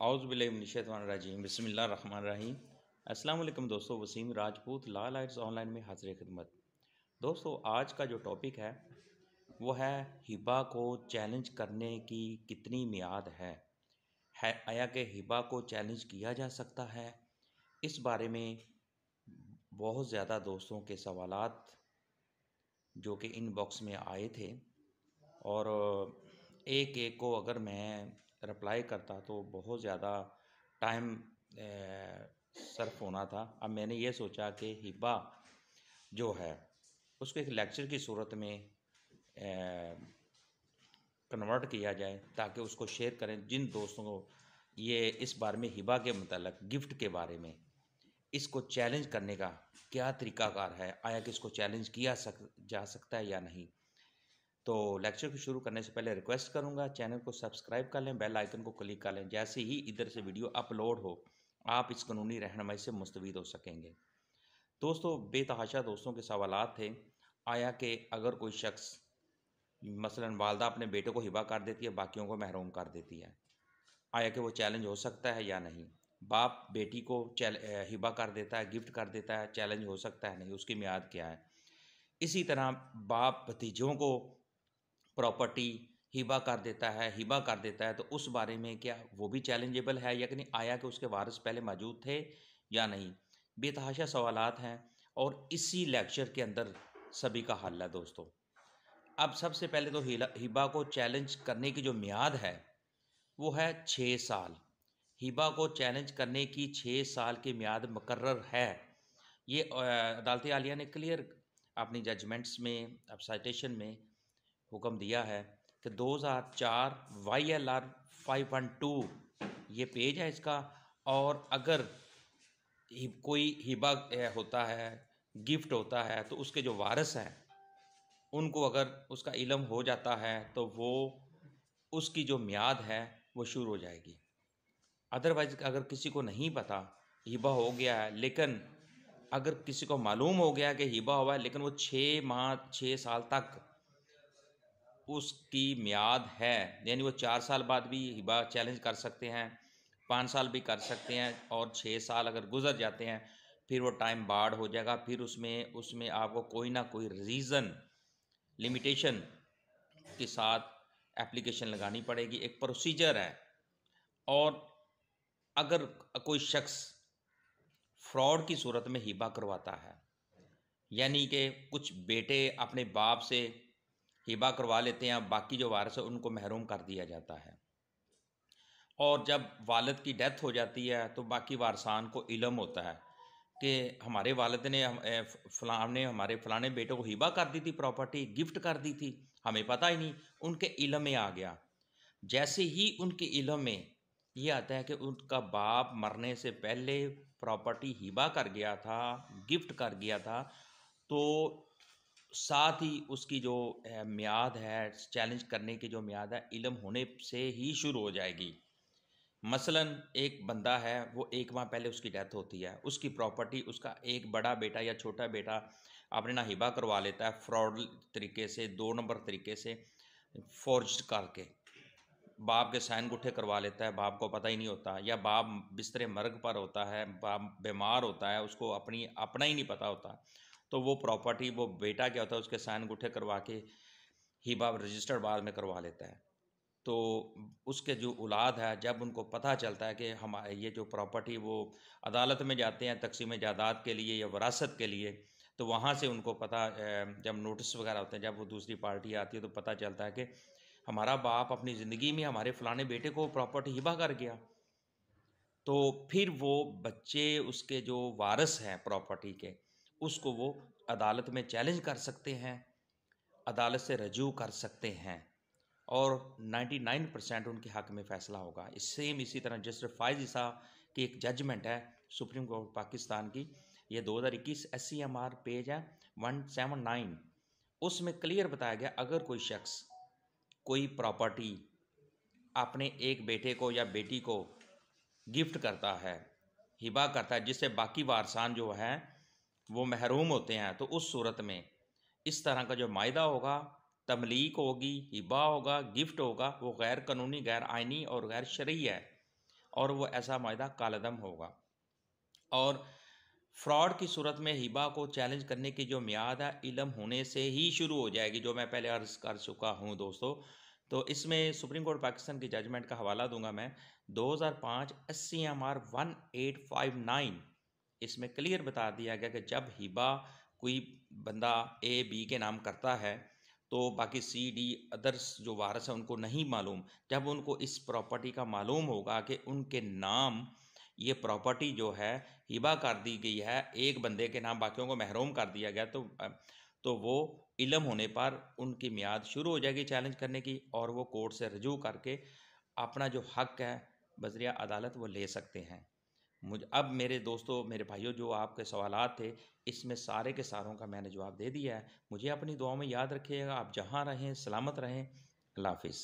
औज़ुबिल्लाहिमिनश्शैतानिर्रजीम बिस्मिल्लाहिर्रहमानिर्रहीम। अस्सलाम वालेकुम दोस्तों, Waseem Rajput law lights online में हाज़िर खिदमत। दोस्तों, आज का जो टॉपिक है वो है हिबा को चैलेंज करने की कितनी मियाद है आया कि हिबा को चैलेंज किया जा सकता है। इस बारे में बहुत ज़्यादा दोस्तों के सवालात जो कि इनबॉक्स में आए थे और एक एक को अगर मैं रिप्लाई करता तो बहुत ज़्यादा टाइम सर्फ होना था। अब मैंने ये सोचा कि हिबा जो है उसको एक लेक्चर की सूरत में कन्वर्ट किया जाए ताकि उसको शेयर करें जिन दोस्तों को ये इस बारे में हिबा के मतलब गिफ्ट के बारे में इसको चैलेंज करने का क्या तरीकाकार है, आया कि इसको चैलेंज किया जा सकता है या नहीं। तो लेक्चर को शुरू करने से पहले रिक्वेस्ट करूंगा चैनल को सब्सक्राइब कर लें, बेल आइकन को क्लिक कर लें। जैसे ही इधर से वीडियो अपलोड हो आप इस कानूनी रहनुमाई से मुस्तफ़ीद हो सकेंगे। दोस्तों, बेतहाशा दोस्तों के सवालात थे, आया कि अगर कोई शख्स मसलन वालदा अपने बेटे को हिबा कर देती है, बाकियों को महरूम कर देती है, आया कि वो चैलेंज हो सकता है या नहीं। बाप बेटी को हिबा कर देता है, गिफ्ट कर देता है, चैलेंज हो सकता है नहीं, उसकी मियाद क्या है। इसी तरह बाप भतीजों को प्रॉपर्टी हिबा कर देता है तो उस बारे में क्या वो भी चैलेंजेबल है या कि नहीं, आया कि उसके वारिस पहले मौजूद थे या नहीं। बेतहाशा सवालात हैं और इसी लेक्चर के अंदर सभी का हल है दोस्तों। अब सबसे पहले तो हिबा को चैलेंज करने की जो मियाद है वो है 6 साल। हिबा को चैलेंज करने की 6 साल की मियाद मुकर्रर है। ये अदालत आलिया ने क्लियर अपनी जजमेंट्स में अब साइटेशन में हुक्म दिया है कि 2004 YLR 512 ये पेज है इसका। और अगर कोई हिबा होता है, गिफ्ट होता है, तो उसके जो वारिस हैं उनको अगर उसका इल्म हो जाता है तो वो उसकी जो मियाद है वो शुरू हो जाएगी। अदरवाइज़ अगर किसी को नहीं पता हिबा हो गया है, लेकिन अगर किसी को मालूम हो गया कि हिबा हुआ है लेकिन वो 6 माह 6 साल तक उसकी मियाद है, यानी वो 4 साल बाद भी हिबा चैलेंज कर सकते हैं, 5 साल भी कर सकते हैं और 6 साल अगर गुजर जाते हैं फिर वो टाइम बार्ड हो जाएगा। फिर उसमें उसमें आपको कोई ना कोई रीज़न लिमिटेशन के साथ एप्लीकेशन लगानी पड़ेगी, एक प्रोसीजर है। और अगर कोई शख्स फ्रॉड की सूरत में हिबा करवाता है, यानी कि कुछ बेटे अपने बाप से हिबा करवा लेते हैं, बाकी जो वारिस है उनको महरूम कर दिया जाता है, और जब वालिद की डेथ हो जाती है तो बाकी वारसान को इल्म होता है कि हमारे वालिद ने फलाने हमारे फलाने बेटे को हिबा कर दी थी, प्रॉपर्टी गिफ्ट कर दी थी, हमें पता ही नहीं, उनके इल्म में आ गया। जैसे ही उनके इल्म में ये आता है कि उनका बाप मरने से पहले प्रॉपर्टी हिबा कर गया था, गिफ्ट कर गया था, तो साथ ही उसकी जो मियाद है चैलेंज करने की जो मियाद है इल्म होने से ही शुरू हो जाएगी। मसलन एक बंदा है, वो 1 माह पहले उसकी डेथ होती है, उसकी प्रॉपर्टी उसका एक बड़ा बेटा या छोटा बेटा अपने ना हिबा करवा लेता है फ्रॉड तरीके से, 2 नंबर तरीके से फोर्ज करके बाप के साइन गुट्ठे करवा लेता है, बाप को पता ही नहीं होता, या बाप बिस्तरे मर्ग पर होता है, बाप बीमार होता है, उसको अपना ही नहीं पता होता, तो वो प्रॉपर्टी वो बेटा क्या होता है उसके साइन गुट्ठे करवा के हिबा रजिस्टर्ड बाद में करवा लेता है। तो उसके जो औलाद है जब उनको पता चलता है कि हमारे ये जो प्रॉपर्टी वो अदालत में जाते हैं तकसीम जायदाद के लिए या वरासत के लिए, तो वहाँ से उनको पता जब नोटिस वगैरह होते हैं, जब वो दूसरी पार्टी आती है तो पता चलता है कि हमारा बाप अपनी ज़िंदगी में हमारे फलाने बेटे को प्रॉपर्टी हिबा कर गया। तो फिर वो बच्चे उसके जो वारिस हैं प्रॉपर्टी के उसको वो अदालत में चैलेंज कर सकते हैं, अदालत से रजू कर सकते हैं और 99% उनके हक़ में फ़ैसला होगा। इसी तरह जस्टिस फ़ाइज़ ईसा की एक जजमेंट है सुप्रीम कोर्ट पाकिस्तान की, ये 2021 SCMR पेज है 179, उसमें क्लियर बताया गया अगर कोई शख्स कोई प्रॉपर्टी अपने एक बेटे को या बेटी को गिफ्ट करता है, हिबा करता है, जिससे बाकी वारसान जो हैं वो महरूम होते हैं, तो उस सूरत में इस तरह का जो मायदा होगा, तमलीक होगी, हिबा होगा, गिफ्ट होगा, वो गैर कानूनी, गैर आइनी और गैर शरई है और वो ऐसा मायदा कालदम होगा। और फ्रॉड की सूरत में हिबा को चैलेंज करने की जो मियाद है इल्म होने से ही शुरू हो जाएगी, जो मैं पहले अर्ज़ कर चुका हूँ दोस्तों। तो इसमें सुप्रीम कोर्ट पाकिस्तान की जजमेंट का हवाला दूंगा मैं। 2005 SCMR 1859, इसमें क्लियर बता दिया गया कि जब हिबा कोई बंदा A B के नाम करता है तो बाकी C D अदर्स जो वारस हैं उनको नहीं मालूम। जब उनको इस प्रॉपर्टी का मालूम होगा कि उनके नाम ये प्रॉपर्टी जो है हिबा कर दी गई है, एक बंदे के नाम बाकियों को महरूम कर दिया गया, तो वो इल्म होने पर उनकी मियाद शुरू हो जाएगी चैलेंज करने की, और वो कोर्ट से रजू करके अपना जो हक है बज़रिया अदालत वो ले सकते हैं। अब मेरे दोस्तों, मेरे भाइयों, जो आपके सवालात थे इसमें सारे के सारों का मैंने जवाब दे दिया है। मुझे अपनी दुआओं में याद रखिएगा। आप जहाँ रहें सलामत रहें। अल्लाह हाफिज़।